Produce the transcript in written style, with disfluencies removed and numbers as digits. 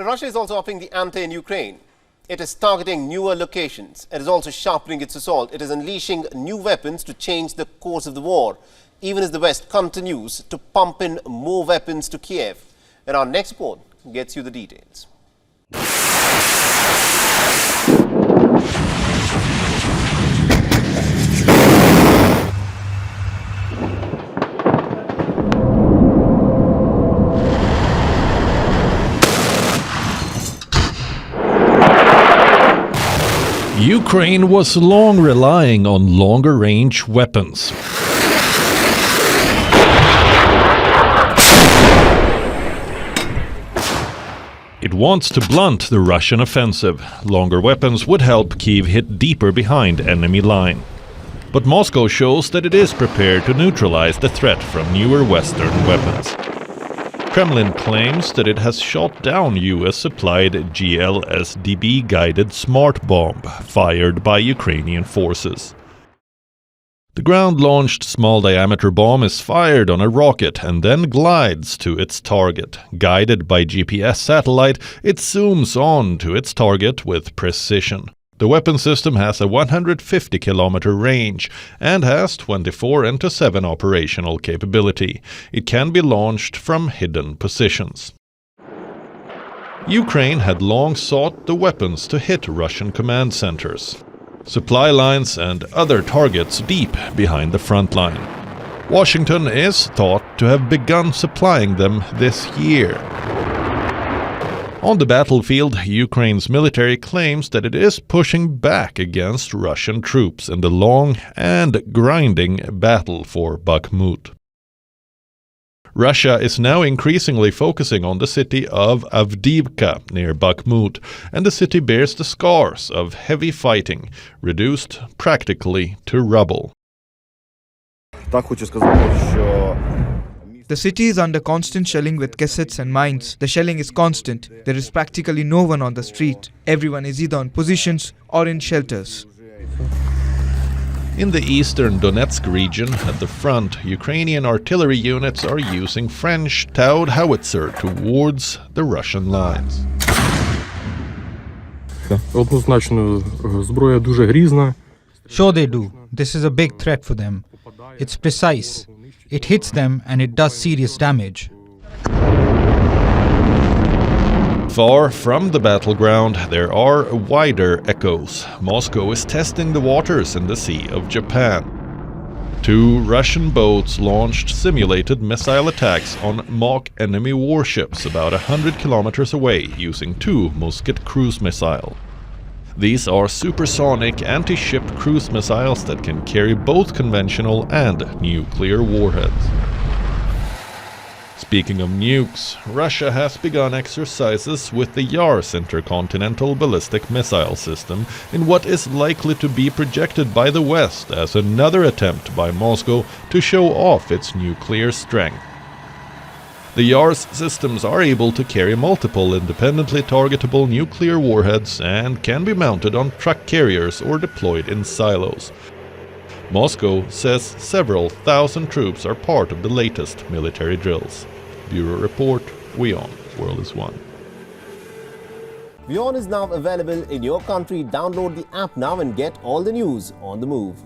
Russia is also upping the ante in Ukraine. It is targeting newer locations. It is also sharpening its assault. It is unleashing new weapons to change the course of the war, even as the West continues to pump in more weapons to Kiev. And our next report gets you the details. Ukraine was long relying on longer-range weapons. It wants to blunt the Russian offensive. Longer weapons would help Kyiv hit deeper behind enemy line. But Moscow shows that it is prepared to neutralize the threat from newer Western weapons. Kremlin claims that it has shot down US-supplied GLSDB-guided smart bomb fired by Ukrainian forces. The ground-launched small-diameter bomb is fired on a rocket and then glides to its target. Guided by GPS satellite, it zooms on to its target with precision. The weapon system has a 150-kilometer range and has 24/7 operational capability. It can be launched from hidden positions. Ukraine had long sought the weapons to hit Russian command centers, supply lines and other targets deep behind the front line. Washington is thought to have begun supplying them this year. On the battlefield, Ukraine's military claims that it is pushing back against Russian troops in the long and grinding battle for Bakhmut. Russia is now increasingly focusing on the city of Avdiivka near Bakhmut, and the city bears the scars of heavy fighting, reduced practically to rubble. The city is under constant shelling with cassettes and mines. The shelling is constant. There is practically no one on the street. Everyone is either on positions or in shelters. In the eastern Donetsk region, at the front, Ukrainian artillery units are using French Taud howitzer towards the Russian lines. Sure they do. This is a big threat for them. It's precise. It hits them and it does serious damage. Far from the battleground, there are wider echoes. Moscow is testing the waters in the Sea of Japan. 2 Russian boats launched simulated missile attacks on mock enemy warships about 100 kilometers away using 2 Musket cruise missiles. These are supersonic anti-ship cruise missiles that can carry both conventional and nuclear warheads. Speaking of nukes, Russia has begun exercises with the Yars intercontinental ballistic missile system in what is likely to be projected by the West as another attempt by Moscow to show off its nuclear strength. The Yars systems are able to carry multiple independently targetable nuclear warheads and can be mounted on truck carriers or deployed in silos. Moscow says several thousand troops are part of the latest military drills. Bureau Report, WION, World is One. WION is now available in your country. Download the app now and get all the news on the move.